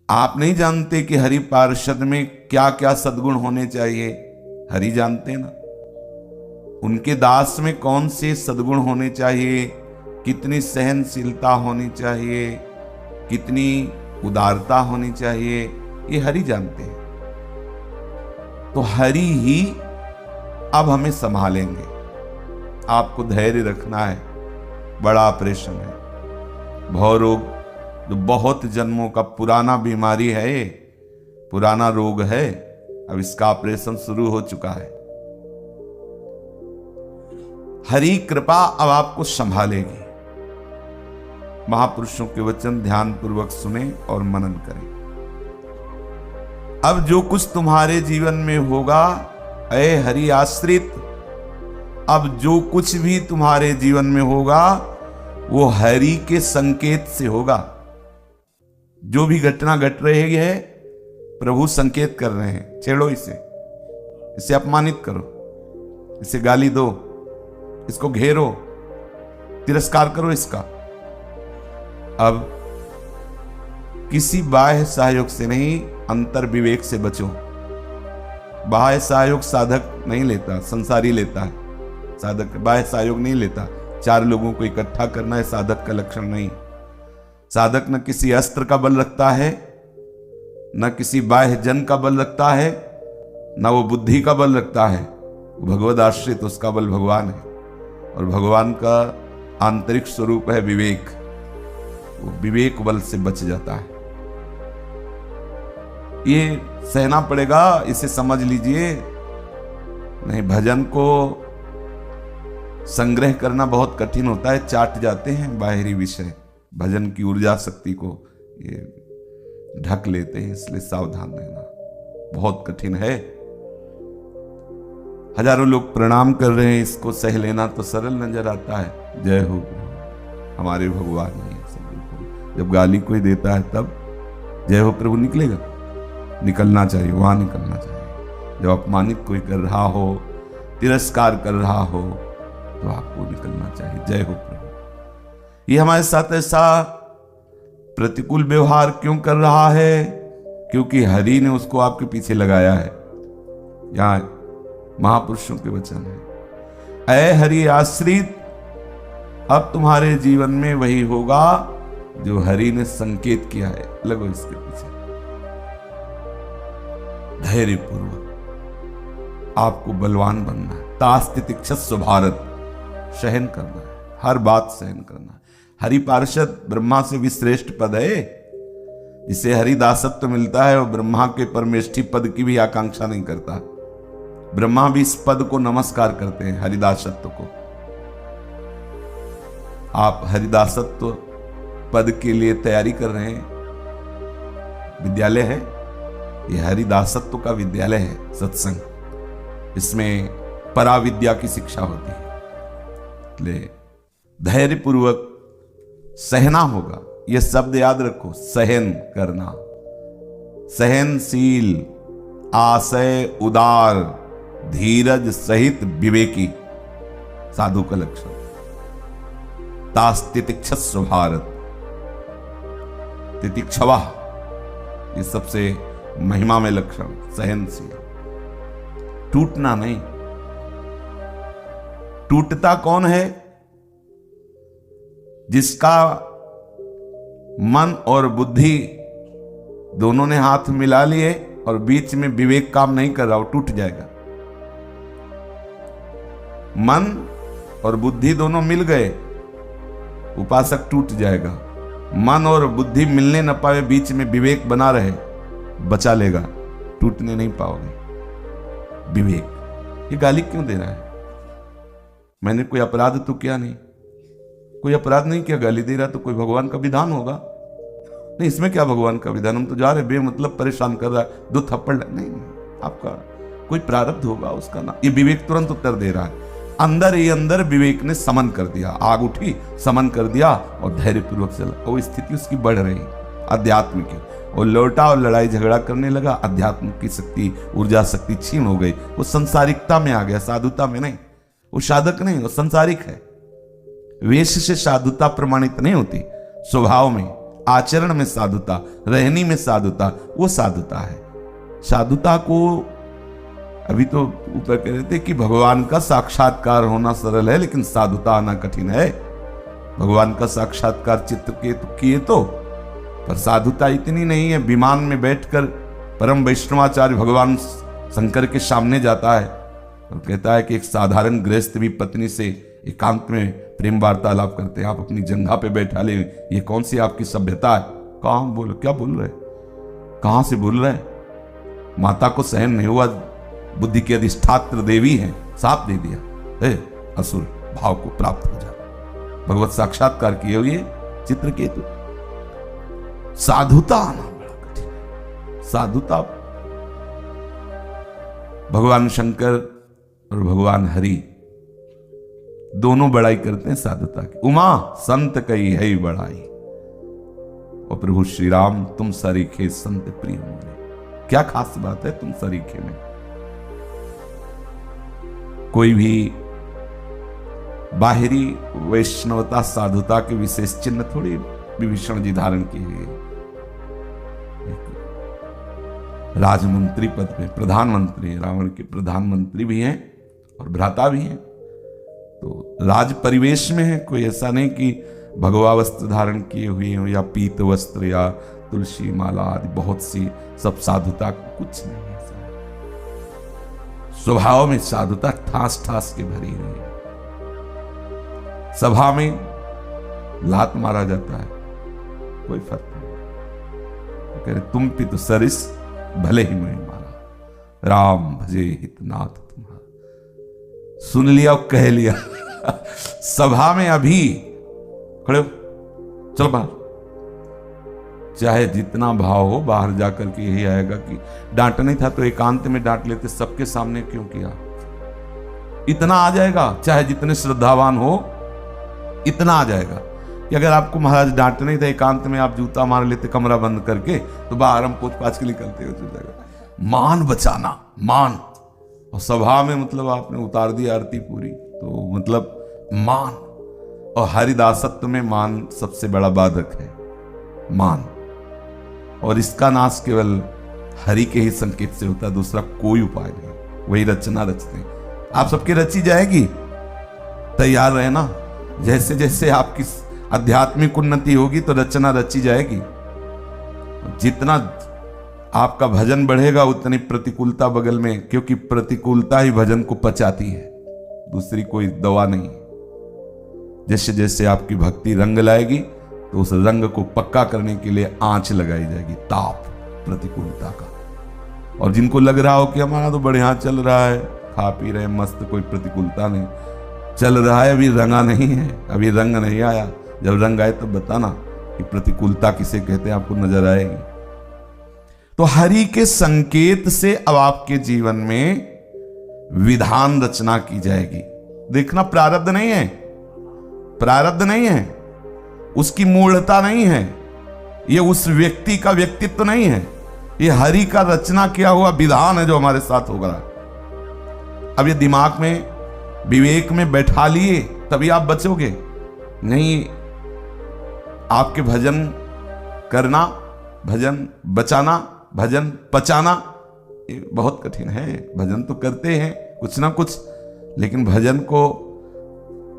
आप नहीं जानते कि हरि पार्षद में क्या क्या सद्गुण होने चाहिए, हरि जानते ना। उनके दास में कौन से सद्गुण होने चाहिए, कितनी सहनशीलता होनी चाहिए, कितनी उदारता होनी चाहिए, ये हरि जानते हैं। तो हरि ही अब हमें संभालेंगे। आपको धैर्य रखना है। बड़ा ऑपरेशन है, भवरोग जो बहुत जन्मों का पुराना बीमारी है, ये पुराना रोग है। अब इसका ऑपरेशन शुरू हो चुका है। हरि कृपा अब आपको संभालेगी। महापुरुषों के वचन ध्यान पूर्वक सुने और मनन करें। अब जो कुछ तुम्हारे जीवन में होगा, ऐ हरि आश्रित, अब जो कुछ भी तुम्हारे जीवन में होगा वो हरि के संकेत से होगा। जो भी घटना घट रही है प्रभु संकेत कर रहे हैं। छेड़ो इसे अपमानित करो, इसे गाली दो, इसको घेरो, तिरस्कार करो इसका। अब किसी बाह्य सहयोग से नहीं, अंतर विवेक से बचो। बाह्य सहयोग साधक नहीं लेता, संसारी लेता है। साधक बाह्य सहयोग नहीं लेता। चार लोगों को इकट्ठा करना है साधक का लक्षण नहीं। साधक न किसी अस्त्र का बल रखता है, न किसी बाह्य जन का बल रखता है, न वो बुद्धि का बल रखता है। भगवद आश्रित, उसका बल भगवान है। और भगवान का आंतरिक स्वरूप है विवेक। वो विवेक बल से बच जाता है। ये सहना पड़ेगा, इसे समझ लीजिए। नहीं, भजन को संग्रह करना बहुत कठिन होता है। चाट जाते हैं बाहरी विषय, भजन की ऊर्जा शक्ति को ये ढक लेते हैं। इसलिए सावधान रहना बहुत कठिन है। हजारों लोग प्रणाम कर रहे हैं, इसको सह लेना तो सरल नजर आता है। जय हो हमारे भगवान ही सब। जब गाली कोई देता है तब जय हो प्रभु निकलेगा, निकलना चाहिए, वहां निकलना चाहिए। जब अपमानित कोई कर रहा हो, तिरस्कार कर रहा हो, तो आपको निकलना चाहिए जय हो प्रभु। ये हमारे साथ ऐसा प्रतिकूल व्यवहार क्यों कर रहा है? क्योंकि हरि ने उसको आपके पीछे लगाया है। यहां महापुरुषों के वचन है, ऐ हरि आश्रित, अब तुम्हारे जीवन में वही होगा जो हरि ने संकेत किया है। लगो इसके पीछे। धैर्य पूर्वक आपको बलवान बनना है। तास्तितिक्षस्व भारत, सहन करना है, हर बात सहन करना है। हरि पार्षद ब्रह्मा से भी श्रेष्ठ पद है। जिसे हरिदासत्व मिलता है वो ब्रह्मा के परमेष्ठी पद की भी आकांक्षा नहीं करता। ब्रह्मा भी इस पद को नमस्कार करते हैं, हरिदासत्व को। आप हरिदासत्व पद के लिए तैयारी कर रहे हैं, विद्यालय है ये, हरिदासत्व का विद्यालय है सत्संग। इसमें पराविद्या की शिक्षा होती है। इसलिए धैर्य पूर्वक सहना होगा। यह शब्द याद रखो, सहन करना। सहनशील, आशय उदार, धीरज सहित विवेकी, साधु का लक्षण। तास्तितिक्षस्व भारत, तितिक्षवा, ये सबसे महिमा में लक्षण। सहनशील, टूटना नहीं। टूटता कौन है? जिसका मन और बुद्धि दोनों ने हाथ मिला लिए और बीच में विवेक काम नहीं कर रहा, वो टूट जाएगा। मन और बुद्धि दोनों मिल गए, उपासक टूट जाएगा। मन और बुद्धि मिलने न पाए, बीच में विवेक बना रहे, बचा लेगा, टूटने नहीं पाओगे। विवेक। ये गाली क्यों दे रहा है? मैंने कोई अपराध तो किया नहीं, कोई अपराध नहीं किया, गाली दे रहा तो कोई भगवान का विधान होगा। नहीं, इसमें क्या भगवान का विधान? हम तो जा रहे बेमतलब परेशान कर रहा है, 2 थप्पड़ नहीं, आपका कोई प्रारब्ध होगा उसका ना। ये विवेक तुरंत उत्तर दे रहा है। अंदर ही अंदर विवेक ने समन कर दिया, आग उठी, समन कर दिया और धैर्यपूर्वक चला। वो स्थिति उसकी बढ़ रही अध्यात्म की। वो लौटा और लड़ाई झगड़ा करने लगा, अध्यात्म की शक्ति, ऊर्जा शक्ति छीन हो गई। वो संसारिकता में आ गया, साधुता में नहीं। वो साधक नहीं, वो संसारिक है। वेश से साधुता प्रमाणित नहीं होती, स्वभाव में। आचरण में साधुता, रहनी में साधुता, वो साधुता है। साधुता को अभी तो ऊपर कह रहे थे कि भगवान का साक्षात्कार होना सरल है, लेकिन साधुता आना कठिन है। भगवान का साक्षात्कार चित्रकेतु किए तो, पर साधुता इतनी नहीं है। विमान में बैठकर परम वैष्णवाचार्य भगवान शंकर के सामने जाता है और कहता है कि एक साधारण गृहस्थ भी पत्नी से एकांत में प्रेम वार्तालाप करते हैं, आप अपनी जंघा पे बैठा ले, ये कौन सी आपकी सभ्यता है? क्या बोल रहे, कहां से बोल रहे? माता को सहन नहीं हुआ, बुद्धि की अधिष्ठात्र देवी है, साप दे दिया, असुर भाव को प्राप्त हो जा। भगवत साक्षात्कार किए हुए चित्रकेतु। साधुता आना बड़ा कठिन है। साधुता भगवान शंकर और भगवान हरि दोनों बड़ाई करते हैं साधुता की। उमा संत कई है बड़ाई, और प्रभु श्री राम तुम सरीखे संत प्रिय मोरे। क्या खास बात है तुम सरीखे में? कोई भी बाहरी वैष्णवता साधुता के विशेष चिन्ह थोड़ी विभीषण जी धारण किए हुए। राजमंत्री पद में प्रधानमंत्री, रावण के प्रधानमंत्री भी हैं और भ्राता भी हैं, तो राज परिवेश में है। कोई ऐसा नहीं कि भगवा वस्त्र धारण किए हुए हो या पीत वस्त्र या तुलसी माला आदि बहुत सी, सब साधुता कुछ नहीं है। स्वभाव में साधुता ठास ठास के भरी हुई है। सभा में लात मारा जाता है, कोई फर्क नहीं। कह रहे तुम भी तो सरिस भले ही मैं मारा, राम भजे हितनाथ तुम्हारा। सुन लिया और कह लिया। सभा में अभी खड़े हो, चल बाहर। चाहे जितना भाव हो, बाहर जाकर के यही आएगा कि डांटना ही था तो एकांत में डांट लेते, सबके सामने क्यों किया? इतना आ जाएगा, चाहे जितने श्रद्धावान हो इतना आ जाएगा कि अगर आपको महाराज डांटना ही था एकांत में, आप जूता मार लेते कमरा बंद करके, तो बाहर हम पूछ पाछ के निकलते हो। मान बचाना, मान। और सभा में मतलब आपने उतार दी आरती पूरी, तो मतलब मान। और हरिदासत्व में मान सबसे बड़ा बाधक है, मान। और इसका नाश केवल हरि के ही संकेत से होता है, दूसरा कोई उपाय नहीं। वही रचना रचते हैं। आप सबकी रची जाएगी, तैयार रहे ना। जैसे जैसे आपकी आध्यात्मिक उन्नति होगी तो रचना रची जाएगी। जितना आपका भजन बढ़ेगा उतनी प्रतिकूलता बगल में, क्योंकि प्रतिकूलता ही भजन को पचाती है, दूसरी कोई दवा नहीं। जैसे जैसे आपकी भक्ति रंग लाएगी तो उस रंग को पक्का करने के लिए आंच लगाई जाएगी, ताप प्रतिकूलता का। और जिनको लग रहा हो कि हमारा तो बढ़िया चल रहा है, खा पी रहे मस्त, कोई प्रतिकूलता नहीं, चल रहा है, अभी रंगा नहीं है, अभी रंग नहीं आया। जब रंग आए तो बताना कि प्रतिकूलता किसे कहते हैं, आपको नजर आएगी। तो हरि के संकेत से अब आपके जीवन में विधान रचना की जाएगी। देखना, प्रारब्ध नहीं है, प्रारब्ध नहीं है, उसकी मूलता नहीं है, ये उस व्यक्ति का व्यक्तित्व नहीं है, ये हरि का रचना किया हुआ विधान है जो हमारे साथ होगा। अब ये दिमाग में विवेक में बैठा लिए तभी आप बचोगे, नहीं आपके भजन करना, भजन बचाना, भजन पचाना ये बहुत कठिन है। भजन तो करते हैं कुछ ना कुछ, लेकिन भजन को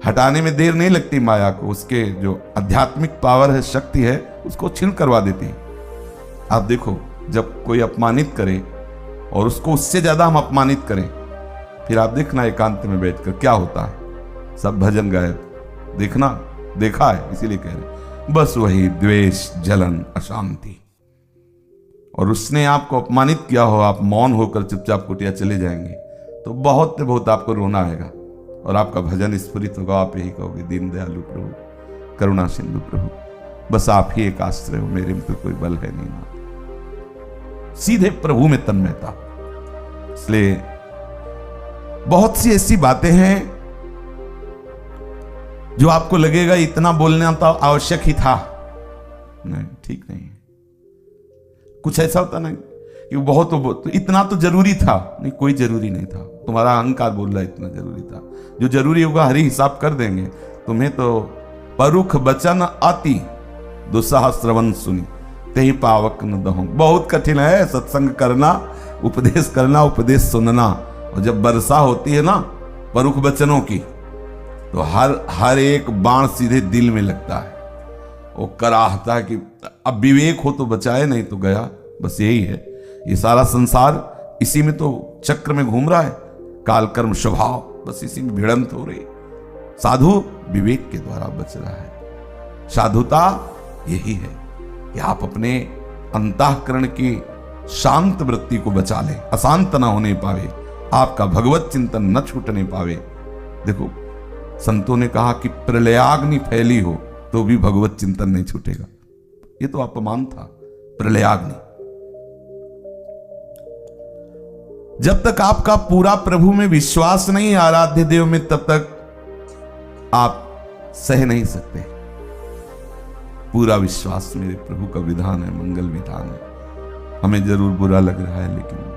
हटाने में देर नहीं लगती माया को। उसके जो आध्यात्मिक पावर है, शक्ति है, उसको छीन करवा देती है। आप देखो, जब कोई अपमानित करे और उसको उससे ज्यादा हम अपमानित करें, फिर आप देखना एकांत में बैठकर क्या होता है, सब भजन गायब। देखना, देखा है, इसीलिए कह रहे, बस वही द्वेष, जलन, अशांति। और उसने आपको अपमानित किया हो, आप मौन होकर चुपचाप कुटिया चले जाएंगे तो बहुत आपको रोना आएगा और आपका भजन स्फुरित होगा। आप यही कहोगे, दीन दयालु प्रभु, करुणा सिंधु प्रभु, बस आप ही एक आश्रय हो, मेरे में तो कोई बल है नहीं ना। सीधे प्रभु में तन्मयता। इसलिए बहुत सी ऐसी बातें हैं जो आपको लगेगा इतना बोलना तो आवश्यक ही था, नहीं, ठीक नहीं। कुछ ऐसा होता ना कि बहुत तो इतना तो जरूरी था, नहीं, कोई जरूरी नहीं था। तुम्हारा अहंकार बोल रहा है इतना जरूरी था। जो जरूरी होगा हरि हिसाब कर देंगे। तुम्हें तो परुख बचन अति दुस्साह श्रवण सुनी ते पावक न दहो। बहुत कठिन है सत्संग करना, उपदेश करना, उपदेश सुनना। और जब वर्षा होती है ना परुख वचनों की, तो हर एक बाण सीधे दिल में लगता है। वो कराहता है कि अब विवेक हो तो बचाए, नहीं तो गया। बस यही है, ये सारा संसार इसी में तो चक्र में घूम रहा है, काल कर्म स्वभाव, बस इसी में भिड़ंत हो रही। साधु विवेक के द्वारा बच रहा है। साधुता यही है कि आप अपने अंतःकरण की शांत वृत्ति को बचा लें, अशांत न होने पावे, आपका भगवत चिंतन न छूटने पावे। देखो संतों ने कहा कि प्रलयाग्नि फैली हो तो भी भगवत चिंतन नहीं छूटेगा। ये तो अपमान था, प्रलयाग्नि। जब तक आपका पूरा प्रभु में विश्वास नहीं आराध्य देव में, तब तक आप सह नहीं सकते। पूरा विश्वास मेरे प्रभु का विधान है, मंगल विधान है। हमें जरूर बुरा लग रहा है लेकिन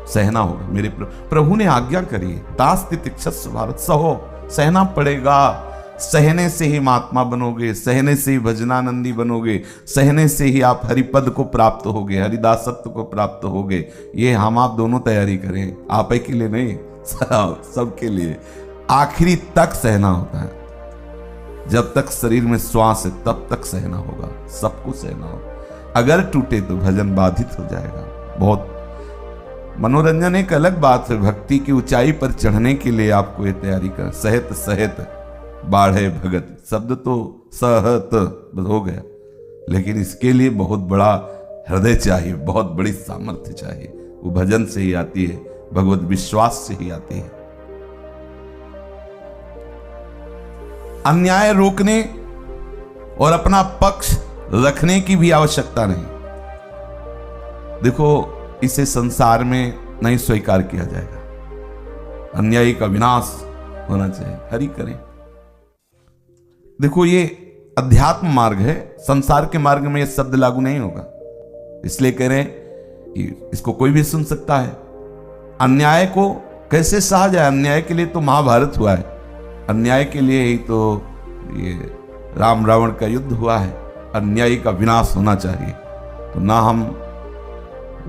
सहना होगा। मेरे प्रभु ने आज्ञा करी है, तास्ति तिक्षस्व भारत, सहो, सहना पड़ेगा। सहने से ही महात्मा बनोगे, सहने से ही भजनानंदी बनोगे, सहने से ही आप हरिपद को प्राप्त होगे, हरिदासत्व को प्राप्त होगे। ये हम आप दोनों तैयारी करें, आप ही के लिए नहीं, सबके लिए। आखिरी तक सहना होता है, जब तक शरीर में श्वास है तब तक सहना होगा, सबको सहना होगा। अगर टूटे तो भजन बाधित हो जाएगा। बहुत मनोरंजन एक अलग बात है, भक्ति की ऊंचाई पर चढ़ने के लिए आपको ये तैयारी कर। सहत सहत बाढ़े भगत, शब्द तो सहत बस हो गया, लेकिन इसके लिए बहुत बड़ा हृदय चाहिए, बहुत बड़ी सामर्थ्य चाहिए। वो भजन से ही आती है, भगवत विश्वास से ही आती है। अन्याय रोकने और अपना पक्ष रखने की भी आवश्यकता नहीं। देखो इसे संसार में नहीं स्वीकार किया जाएगा। अन्यायी का विनाश होना चाहिए, हरि करें। देखो ये अध्यात्म मार्ग है, संसार के मार्ग में ये शब्द लागू नहीं होगा। इसलिए कह रहे हैं कि इसको कोई भी सुन सकता है। अन्याय को कैसे सहा जाए? अन्याय के लिए तो महाभारत हुआ है, अन्याय के लिए ही तो ये राम रावण का युद्ध हुआ है। अन्यायी का विनाश होना चाहिए। तो ना हम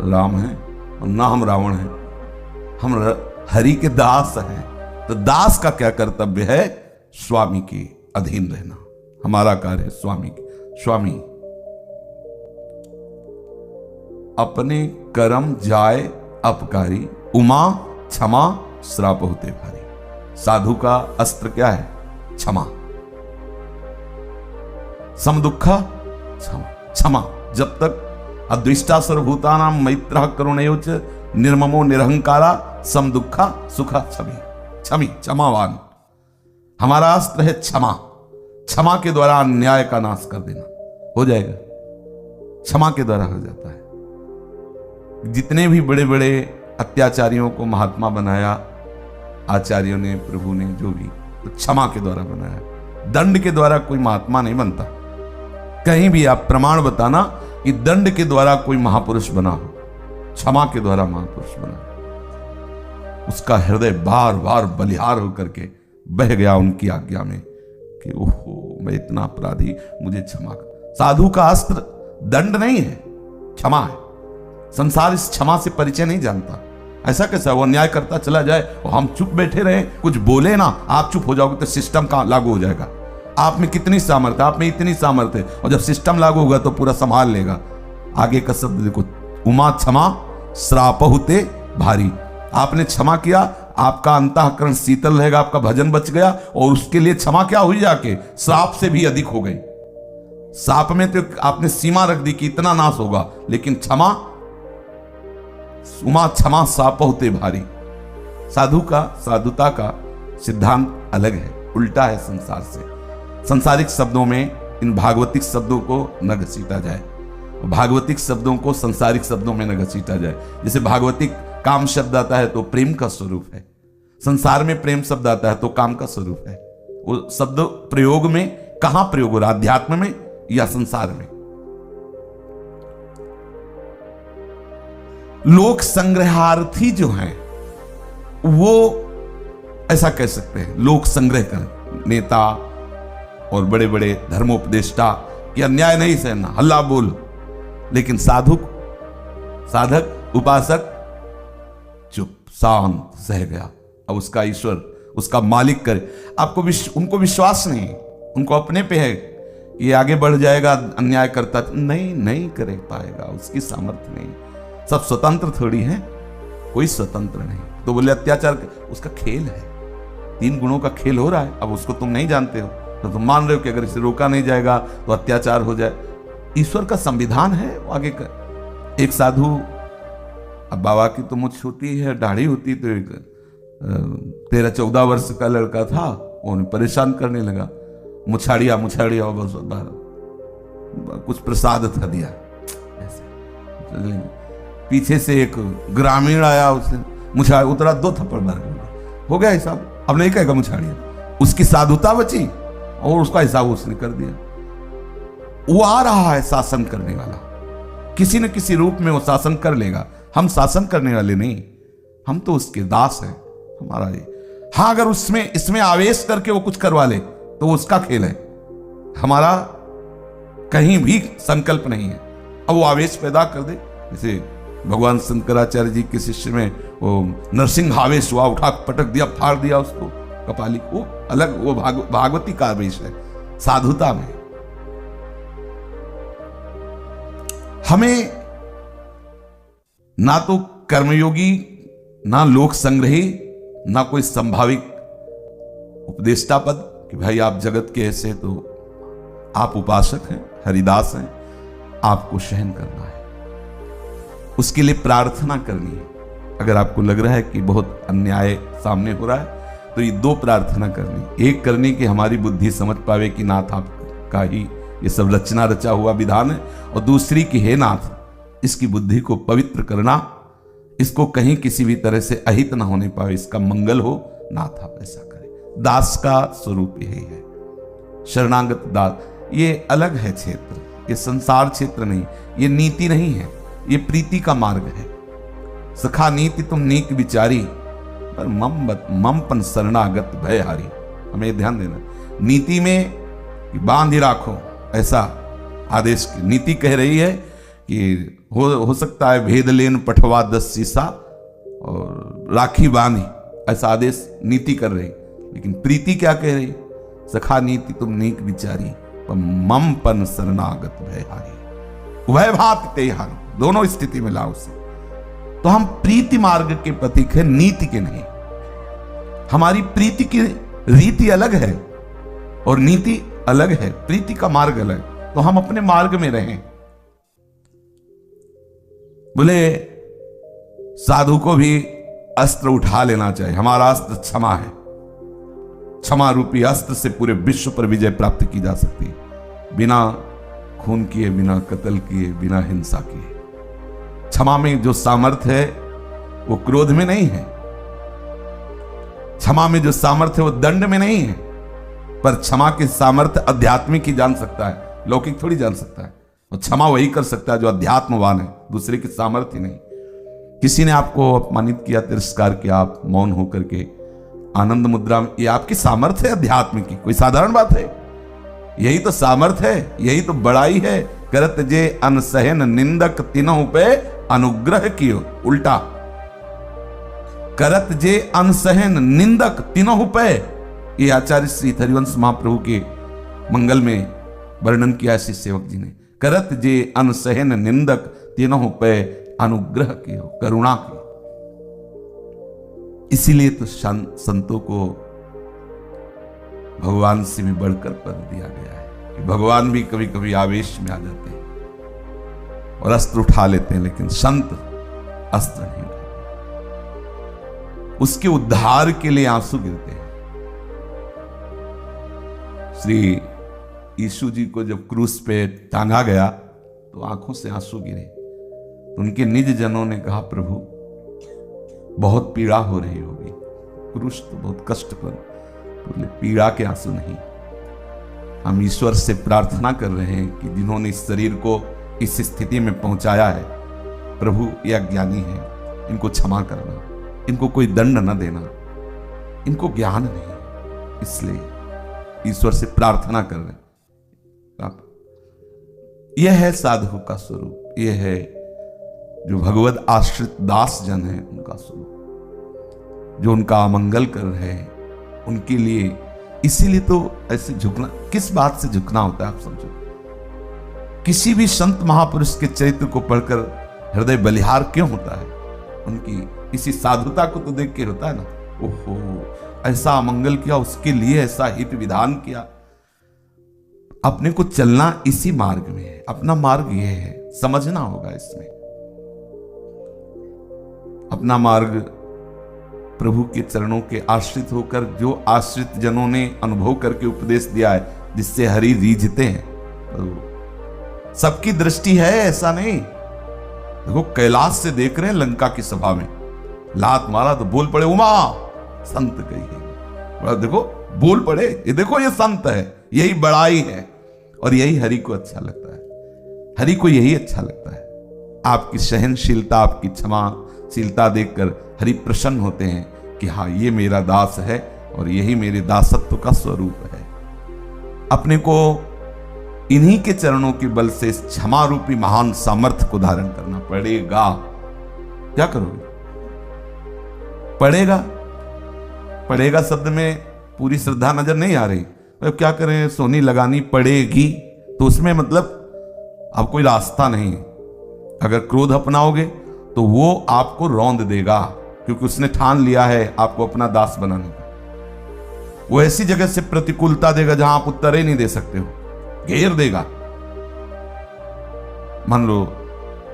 राम हैं और ना हम रावण हैं, हम हरि के दास हैं। तो दास का क्या कर्तव्य है? स्वामी के अधीन रहना। हमारा कार्य है स्वामी की। स्वामी अपने कर्म जाए अपकारी, उमा क्षमा श्राप होते भारी। साधु का अस्त्र क्या है? क्षमा। सम दुखा क्षमा। क्षमा जब तक अद्विष्टा सर्वभूतानां मैत्रः करुणयोच निर्ममो निरहंकारा सम दुखा सुखा क्षमी। क्षमी क्षमावान, हमारा अस्त्र है क्षमा। क्षमा के द्वारा अन्याय का नाश कर देना हो जाएगा। क्षमा के द्वारा हो जाता है। जितने भी बड़े बड़े अत्याचारियों को महात्मा बनाया आचार्यों ने, प्रभु ने, जो भी, तो क्षमा के द्वारा बनाया। दंड के द्वारा कोई महात्मा नहीं बनता। कहीं भी आप प्रमाण बताना कि दंड के द्वारा कोई महापुरुष बना हो, क्षमा के द्वारा महापुरुष बना। उसका हृदय बार बार बलिहार होकर के बह गया उनकी आज्ञा में कि ओहो मैं इतना अपराधी, मुझे क्षमा कर। साधु का अस्त्र दंड नहीं है, क्षमा है। संसार इस क्षमा से परिचय नहीं जानता। ऐसा कैसा वो अन्याय करता चला जाए और हम चुप बैठे रहे, कुछ बोले ना, आप चुप हो जाओगे तो सिस्टम का लागू हो जाएगा। आप में कितनी सामर्थ्य, आप में इतनी सामर्थ्य, और जब सिस्टम लागू होगा तो पूरा संभाल लेगा। आगे का शब्द देखो, उमा क्षमा श्रापहुते भारी। आपने क्षमा किया, आपका अंतःकरण शीतल रहेगा, आपका भजन बच गया, और उसके लिए क्षमा क्या हुई? जाके श्राप से भी अधिक हो गई। श्राप में तो आपने सीमा रख दी कि इतना नाश होगा, लेकिन क्षमा, उमा क्षमा श्रापहुते भारी। साधु का, साधुता का सिद्धांत अलग है, उल्टा है संसार से। संसारिक शब्दों में इन भागवतिक शब्दों को न घसीटा जाए, भागवतिक शब्दों को संसारिक शब्दों में न घसीटा जाए। जैसे भागवतिक काम शब्द आता है तो प्रेम का स्वरूप है, संसार में प्रेम शब्द आता है तो काम का स्वरूप है। वो शब्द प्रयोग में कहां प्रयोग हो रहा, अध्यात्म में या संसार में? लोक संग्रहार्थी जो हैं वो ऐसा कह सकते हैं, लोक संग्रह कर नेता और बड़े बड़े धर्मोपदेष्टा कि अन्याय नहीं सहना, हल्ला बोल। लेकिन साधक उपासक चुप शांत सह गया। अब उसका ईश्वर, उसका मालिक करे। उनको विश्वास नहीं, उनको अपने पे है ये आगे बढ़ जाएगा, अन्याय करता नहीं कर पाएगा, उसकी सामर्थ्य नहीं। सब स्वतंत्र थोड़ी है, कोई स्वतंत्र नहीं। तो बोले अत्याचार उसका खेल है, 3 गुणों का खेल हो रहा है। अब उसको तुम नहीं जानते हो तो तुम मान रहे हो कि अगर इसे रोका नहीं जाएगा तो अत्याचार हो जाए। ईश्वर का संविधान है, वो आगे कर। एक साधु, अब बाबा की तो मुझ होती है, दाढ़ी होती, तो एक 13-14 वर्ष का लड़का था, उन्हें परेशान करने लगा। मुछाड़िया बस कुछ प्रसाद था दिया ऐसे। पीछे से एक ग्रामीण आया, उसने मुछाड़ उतरा, 2 थप्पड़ मार हो गया हिसाब। अब नहीं कहेगा मुछाड़िया, उसकी साधुता बची और उसका हिसाब उसने कर दिया। वो आ रहा है शासन करने वाला, किसी न किसी रूप में वो शासन कर लेगा। हम शासन करने वाले नहीं, हम तो उसके दास हैं। हमारा ये, हाँ, अगर इसमें आवेश करके वो कुछ करवा ले तो उसका खेल है, हमारा कहीं भी संकल्प नहीं है। अब वो आवेश पैदा कर दे, जैसे भगवान शंकराचार्य जी के शिष्य में वो नरसिंह आवेश हुआ, उठा पटक दिया, फाड़ दिया उसको कपाली। वो अलग, वो भागवती का आवेश है। साधुता में हमें ना तो कर्मयोगी, ना लोक संग्रही, ना कोई संभाविक उपदेष्टा पद कि भाई आप जगत के ऐसे, तो आप उपासक हैं, हरिदास हैं, आपको सहन करना है, उसके लिए प्रार्थना करनी है। अगर आपको लग रहा है कि बहुत अन्याय सामने हो रहा है तो ये 2 प्रार्थना करनी। एक करनी कि हमारी बुद्धि समझ पावे कि नाथ आपका ही ये सब रचना रचा हुआ विधान है, और दूसरी कि हे नाथ, इसकी बुद्धि को पवित्र करना, इसको कहीं किसी भी तरह से अहित ना होने पावे, इसका मंगल हो, नाथ आप ऐसा करें। दास का स्वरूप यही है, शरणागत दास। ये अलग है क्षेत्र, ये संसार क्षेत्र नहीं, ये नीति नहीं है, ये प्रीति का मार्ग है। सखा नीति तुम नीक विचारी, पर ममपन शरणागत भय हारी। हमें ध्यान देना, नीति में बांध ही राखो, ऐसा आदेश की नीति कह रही है कि हो सकता है भेद लेन पठवा 10 शीशा और राखी बांधी, ऐसा आदेश नीति कर रही। लेकिन प्रीति क्या कह रही? सखा नीति तुम नीक विचारी, पर ममपन शरणागत भय हारी। उभय भात ते हारो, दोनों स्थिति में लाओ उसे। तो हम प्रीति मार्ग के प्रतीक है, नीति के नहीं। हमारी प्रीति की रीति अलग है और नीति अलग है, प्रीति का मार्ग अलग। तो हम अपने मार्ग में रहें। बोले साधु को भी अस्त्र उठा लेना चाहिए। हमारा अस्त्र क्षमा है, क्षमा रूपी अस्त्र से पूरे विश्व पर विजय प्राप्त की जा सकती है, बिना खून किए, बिना कत्ल किए, बिना हिंसा किए। क्षमा में जो सामर्थ्य है वो क्रोध में नहीं है, क्षमा में जो सामर्थ्य है वो दंड में नहीं है। पर क्षमा की सामर्थ्य आध्यात्मिक ही जान सकता है, लौकिक थोड़ी जान सकता है। और क्षमा वही कर सकता है जो अध्यात्मवान है, दूसरे की सामर्थ्य नहीं। किसी ने आपको अपमानित किया, तिरस्कार किया, आप मौन होकर के आनंद मुद्रा में, ये आपकी सामर्थ्य है अध्यात्म की, कोई साधारण बात है? यही तो सामर्थ्य है, यही तो बड़ाई है। करत जे अनसहन निंदक तिनहु पे अनुग्रह कियो, उल्टा करत जे अनसहन निंदक तिनहु पे, ये आचार्य श्री हरिवंश महाप्रभु के मंगल में वर्णन किया श्री सेवक जी ने। करत जे अनसहन निंदक तिनहु पे अनुग्रह कियो, करुणा की। इसीलिए तो संतों को भगवान से भी बढ़कर पद दिया गया है कि भगवान भी कभी कभी आवेश में आ जाते हैं और अस्त्र उठा लेते हैं, लेकिन संत अस्त्र नहीं उठाते, उसके उद्धार के लिए आंसू गिरते हैं। श्री यीशु जी को जब क्रूस पे टांगा गया तो आंखों से आंसू गिरे। तो उनके निज जनों ने कहा, प्रभु बहुत पीड़ा हो रही होगी, क्रूस तो बहुत कष्टकर। बोले पीड़ा के आंसू नहीं, हम ईश्वर से प्रार्थना कर रहे हैं कि जिन्होंने इस शरीर को इस स्थिति में पहुंचाया है, प्रभु ये अज्ञानी है, इनको क्षमा करना, इनको कोई दंड न देना, इनको ज्ञान नहीं, इसलिए ईश्वर से प्रार्थना कर रहे हैं। यह है साधु का स्वरूप, यह है जो भगवत आश्रित दास जन है उनका स्वरूप, जो उनका अमंगल कर रहे हैं उनके लिए। इसीलिए तो ऐसे झुकना, किस बात से झुकना होता है आप समझो। किसी भी संत महापुरुष के चरित्र को पढ़कर हृदय बलिहार क्यों होता है? उनकी इसी साधुता को तो देख के होता है ना। ओहो, ऐसा अमंगल किया, उसके लिए ऐसा हित विधान किया। अपने को चलना इसी मार्ग में है, अपना मार्ग यह है, समझना होगा इसमें। अपना मार्ग प्रभु के चरणों के आश्रित होकर, जो आश्रित जनों ने अनुभव करके उपदेश दिया है, जिससे हरि रीझते हैं। सबकी दृष्टि है, ऐसा नहीं। देखो कैलाश से देख रहे हैं लंका की सभा में, लात मारा तो बोल पड़े उमा संत कही है। देखो बोल पड़े, ये देखो ये संत है, यही बड़ाई है। और यही हरि को अच्छा लगता है, हरि को यही अच्छा लगता है। आपकी सहनशीलता, आपकी क्षमाशीलता देखकर हरि प्रसन्न होते हैं कि हाँ ये मेरा दास है और यही मेरे दासत्व का स्वरूप है। अपने को इन्हीं के चरणों के बल से इस क्षमा रूपी महान सामर्थ्य को धारण करना पड़ेगा। क्या करोगे? पड़ेगा। पड़ेगा शब्द में पूरी श्रद्धा नजर नहीं आ रही। तो क्या करें, सोनी लगानी पड़ेगी, तो उसमें मतलब अब कोई रास्ता नहीं। अगर क्रोध अपनाओगे तो वो आपको रौंद देगा, क्योंकि उसने ठान लिया है आपको अपना दास बनाने का। वो ऐसी जगह से प्रतिकूलता देगा जहां आप उत्तर ही नहीं दे सकते हो, घेर देगा। मान लो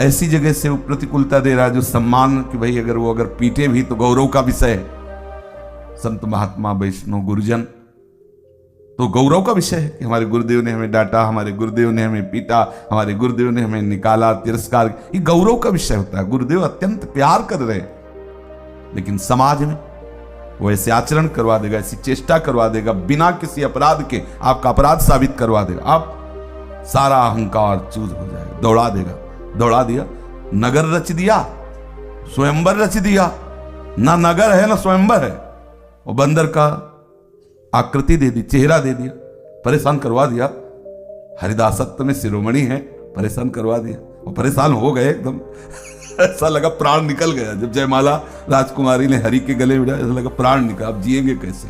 ऐसी जगह से वो प्रतिकूलता दे रहा है जो सम्मान कि भाई अगर वो पीटे भी तो गौरव का विषय है। संत महात्मा वैष्णव गुरुजन तो गौरव का विषय है कि हमारे गुरुदेव ने हमें डांटा, हमारे गुरुदेव ने हमें पीटा, हमारे गुरुदेव ने हमें निकाला, तिरस्कार, ये गौरव का विषय होता है। गुरुदेव अत्यंत प्यार कर रहे हैं, लेकिन समाज में वो ऐसे आचरण करवा देगा, ऐसी चेष्टा करवा देगा, बिना किसी अपराध के आपका अपराध साबित करवा देगा। आप सारा अहंकार चूज हो जाएगा, दौड़ा देगा। दौड़ा दिया, नगर रच दिया, स्वयंवर रच दिया, ना नगर है ना स्वयंवर है। वो बंदर का आकृति दे दी, चेहरा दे दिया, परेशान करवा दिया। हरिदासत्व में शिरोमणि है, परेशान करवा दिया। वो परेशान हो गए एकदम। ऐसा लगा प्राण निकल गया जब जयमाला राजकुमारी ने हरि के गले मिला, ऐसा लगा प्राण निकला, अब जिएंगे कैसे।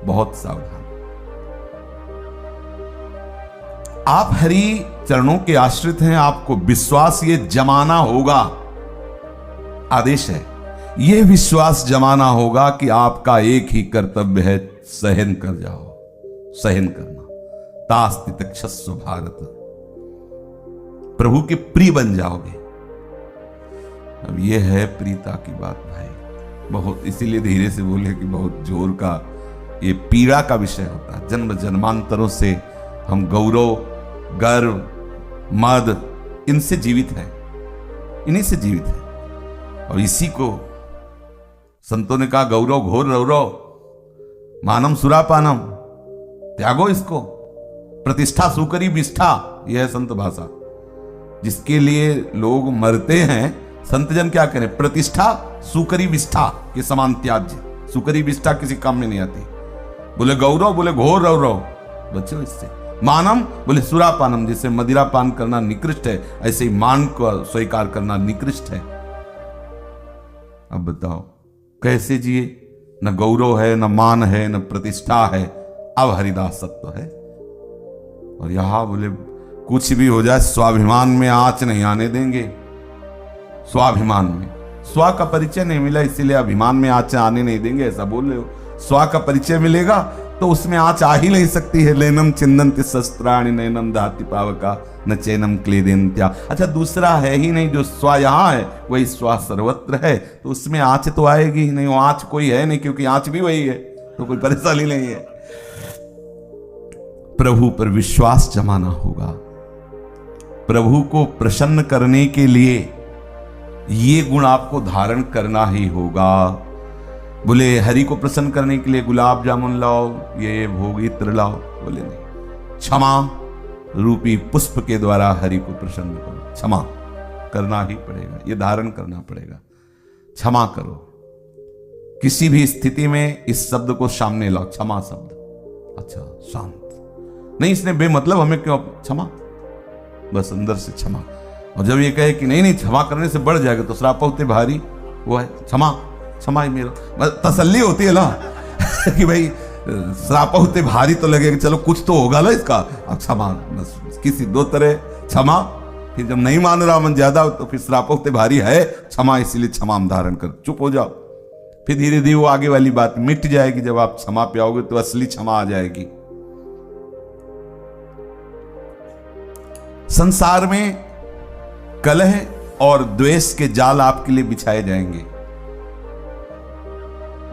बहुत सावधान। आप हरि चरणों के आश्रित हैं, आपको विश्वास ये जमाना होगा, आदेश है, यह विश्वास जमाना होगा कि आपका एक ही कर्तव्य है, सहन कर जाओ, सहन करना। तास्ति तक्षस्व भारत, प्रभु के प्रिय बन जाओगे। अब यह है प्रीता की बात भाई, बहुत, इसीलिए धीरे से बोले कि बहुत जोर का, ये पीड़ा का विषय होता है। जन्म जन्मांतरों से हम गौरव, गर्व, मद, इनसे जीवित हैं, इन्हीं से जीवित हैं। और इसी को संतों ने कहा, गौरव घोर रौरव, मानम सुरापानम, त्यागो इसको, प्रतिष्ठा सुकरी विष्ठा, यह है संत भाषा। जिसके लिए लोग मरते हैं, संत जन क्या करें, प्रतिष्ठा सुकरी विष्ठा के समान त्याज्य। सुकरी विष्ठा किसी काम में नहीं आती। बोले गौरव, बोले घोर रौरव, बच्चों इससे। मानम, बोले सुरापानम, जिसे मदिरा पान करना निकृष्ट है, ऐसे ही मान को स्वीकार करना निकृष्ट है। अब बताओ कैसे जिए? न गौरव है, न मान है, न प्रतिष्ठा है, अब हरिदासत्व है। और यहां बोले कुछ भी हो जाए, स्वाभिमान में आंच नहीं आने देंगे। स्वाभिमान में, स्व का परिचय नहीं मिला इसीलिए अभिमान में आंच आने नहीं देंगे, ऐसा बोल रहे हो। स्व का परिचय मिलेगा तो उसमें आंच आ ही नहीं सकती है। लेनम चिंदन्ति शस्त्राणि नैनम दहति पावका न चैनम क्लेदेन्त्या। अच्छा, दूसरा है ही नहीं, जो स्व यहां है वही स्व सर्वत्र है, तो उसमें आंच तो आएगी ही नहीं। वो आंच कोई है नहीं, क्योंकि आंच भी वही है, तो कोई परेशानी नहीं है। प्रभु पर विश्वास जमाना होगा। प्रभु को प्रसन्न करने के लिए ये गुण आपको धारण करना ही होगा। बोले हरि को प्रसन्न करने के लिए गुलाब जामुन लाओ, ये भोग इत्र लाओ, बोले नहीं, क्षमा रूपी पुष्प के द्वारा हरि को प्रसन्न करो। क्षमा करना ही पड़ेगा, ये धारण करना पड़ेगा। क्षमा करो, किसी भी स्थिति में इस शब्द को सामने लाओ, क्षमा शब्द। अच्छा, शांत नहीं, इसने बेमतलब हमें क्यों, क्षमा बस अंदर से क्षमा। और जब ये कहे कि नहीं नहीं क्षमा करने से बढ़ जाएगा तो श्राप होते भारी, वो है क्षमा, क्षमा ही मेरा, बस तसल्ली होती है ना कि भाई श्राप होते भारी तो लगेगा, चलो कुछ तो होगा ना इसका, अब क्षमा, बस किसी दो तरह क्षमा। फिर जब नहीं मान रहा मन ज्यादा तो फिर श्राप होते भारी है क्षमा, इसीलिए क्षमा धारण कर, चुप हो जाओ। फिर धीरे धीरे वो आगे वाली बात मिट जाएगी। जब आप क्षमा पाओगे तो असली क्षमा आ जाएगी। संसार में कलह और द्वेष के जाल आपके लिए बिछाए जाएंगे।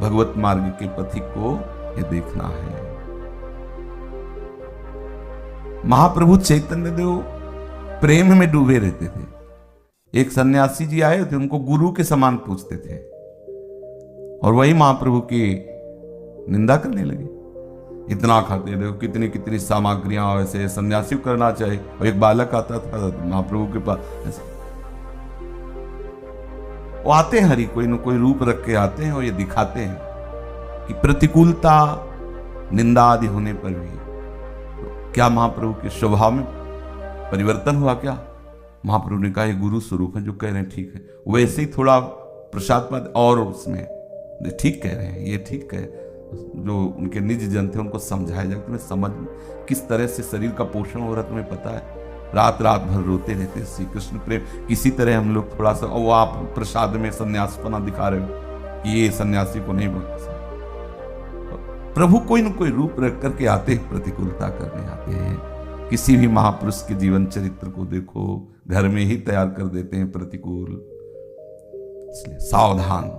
भगवत मार्ग के पथिक को ये देखना है। महाप्रभु चैतन्य देव प्रेम में डूबे रहते थे। एक सन्यासी जी आए थे, उनको गुरु के समान पूछते थे और वही महाप्रभु की निंदा करने लगे। इतना खाते, देखो कितनी कितनी सामग्रियां ऐसे सन्यासी को करना चाहिए। और एक बालक आता था महाप्रभु के पास, ऐसे वो आते हैं, हरि कोई न कोई रूप रख के आते हैं और ये दिखाते हैं कि प्रतिकूलता निंदा आदि होने पर भी तो क्या महाप्रभु के स्वभाव में परिवर्तन हुआ क्या? महाप्रभु ने कहा ये गुरु स्वरूप है, जो कह रहे हैं ठीक है। वैसे ही थोड़ा प्रसाद पाद और उसमें ठीक कह रहे हैं, ये ठीक है। जो उनके निज जन थे उनको समझाया जाए, तुम्हें समझ किस तरह से शरीर का पोषण हो रहा है तुम्हें पता है। रात रात भर रोते रहते श्री कृष्ण प्रेम, किसी तरह हम लोग थोड़ा सा, वो आप प्रसाद में सन्यासपना दिखा रहे हो कि ये सन्यासी को नहीं बोलते। प्रभु कोई न कोई रूप रख करके आते हैं, प्रतिकूलता करने आते हैं। किसी भी महापुरुष के जीवन चरित्र को देखो, घर में ही तैयार कर देते हैं प्रतिकूल। इसलिए सावधान।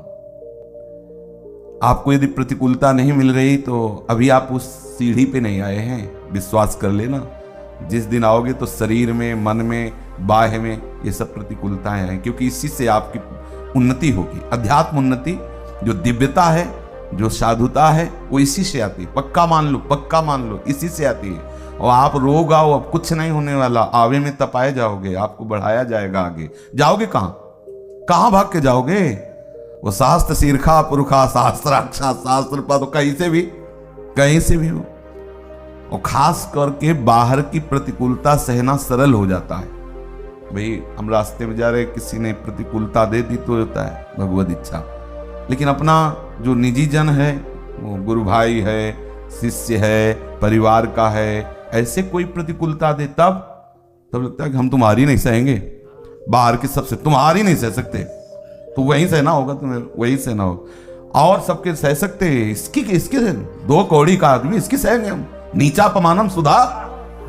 आपको यदि प्रतिकूलता नहीं मिल रही तो अभी आप उस सीढ़ी पे नहीं आए हैं, विश्वास कर लेना। जिस दिन आओगे तो शरीर में, मन में, बाह्य में ये सब प्रतिकूलताएं हैं, क्योंकि इसी से आपकी उन्नति होगी। अध्यात्म उन्नति, जो दिव्यता है, जो साधुता है, वो इसी से आती है। पक्का मान लो, पक्का मान लो, इसी से आती है। और आप रोग आओ, अब कुछ नहीं होने वाला, आवे में तपाए जाओगे, आपको बढ़ाया जाएगा। आगे जाओगे कहां? कहां भाग के जाओगे? वो शास्त्र शीर्षा पुरुषा शास्त्राक्षा शास्त्र पद, कहीं से भी हो। और खास करके बाहर की प्रतिकूलता सहना सरल हो जाता है। भाई हम रास्ते में जा रहे, किसी ने प्रतिकूलता दे दी तो होता है भगवत इच्छा, लेकिन अपना जो निजी जन है, वो गुरु भाई है, शिष्य है, परिवार का है, ऐसे कोई प्रतिकूलता दे तब लगता है कि हम तुम्हारी नहीं सहेंगे। बाहर की सबसे तुम्हारी नहीं सह सकते, तो वहीं सहना होगा, तुम्हें वही सहना होगा। और सबके सह सकते, इसकी दो कौड़ी का आदमी, इसकी सहेंगे हम। नीचा अपमानम सुधा,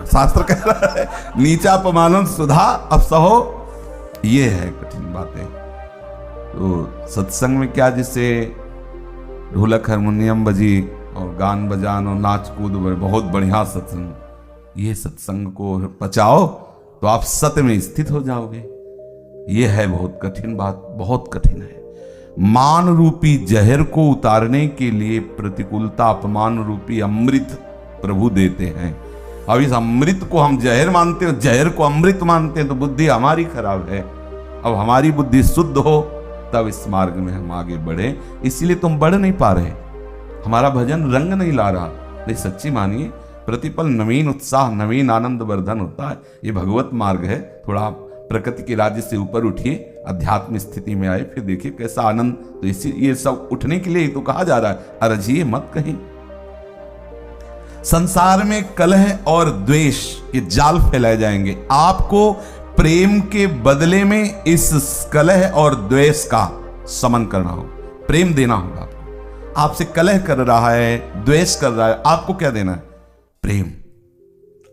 शास्त्र कह रहा है नीचा अपमानम सुधा, अब सहो। ये है कठिन बातें। तो सत्संग में क्या, जिससे ढोलक हारमोनियम बजी और गान बजान और नाच कूद, बहुत बढ़िया सत्संग। ये सत्संग को पचाओ तो आप सत्य में स्थित हो जाओगे। ये है बहुत कठिन बात, बहुत कठिन है। मान रूपी जहर को उतारने के लिए प्रतिकूलता अपमान रूपी अमृत प्रभु देते हैं। अब इस अमृत को हम जहर मानते हैं, जहर को अमृत मानते हैं, तो बुद्धि हमारी खराब है। अब हमारी बुद्धि शुद्ध हो तब इस मार्ग में हम आगे बढ़े। इसलिए तुम बढ़ नहीं पा रहे, हमारा भजन रंग नहीं ला रहा। नहीं, सच्ची मानिए, प्रतिपल नवीन उत्साह, नवीन आनंद वर्धन होता है। ये भगवत मार्ग है। थोड़ा प्रकृति के राज्य से ऊपर उठिए, अध्यात्म स्थिति में आए, फिर देखिए कैसा आनंद। तो इसी ये सब उठने के लिए ही तो कहा जा रहा है, अरजिए मत कहीं। संसार में कलह और द्वेष के जाल फैलाए जाएंगे। आपको प्रेम के बदले में इस कलह और द्वेष का समन करना होगा, प्रेम देना होगा। आपसे कलह कर रहा है, द्वेष कर रहा है, आपको क्या देना है? प्रेम,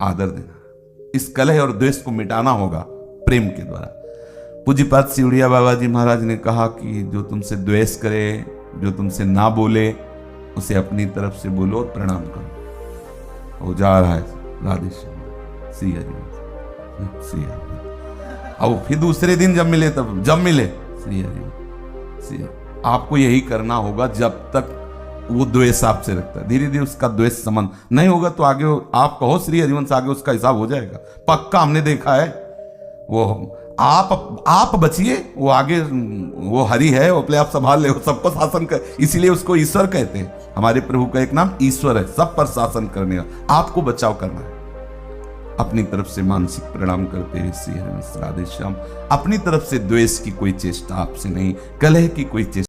आदर देना। इस कलह और द्वेष को मिटाना होगा प्रेम के द्वारा। पूज्यपाद सिवड़िया बाबा जी महाराज ने कहा कि जो तुमसे द्वेष करे, जो तुमसे ना बोले, उसे अपनी तरफ से बोलो और प्रणाम करो। वो जा रहा है, राधे श्याम, सिया जी, सिया। अब फिर दूसरे दिन जब मिले, तब जब मिले, सिया जी, सिया। आपको यही करना होगा जब तक वो द्वेष आपसे रखता है। धीरे धीरे उसका द्वेष समन नहीं होगा तो आगे आप कहो श्री हरिवंश से, आगे उसका हिसाब हो जाएगा पक्का। हमने देखा है, वो आप बचिए, वो आगे वो हरि है, वो अपने आप संभाल ले, वो सबको शासन कर। इसीलिए उसको ईश्वर कहते हैं। हमारे प्रभु का एक नाम ईश्वर है, सब पर शासन करने का। आपको बचाव करना है। अपनी तरफ से मानसिक प्रणाम करते हुए श्री हरिवंश राधे श्याम। अपनी तरफ से द्वेष की कोई चेष्टा आपसे नहीं, कलह की कोई चेष्टा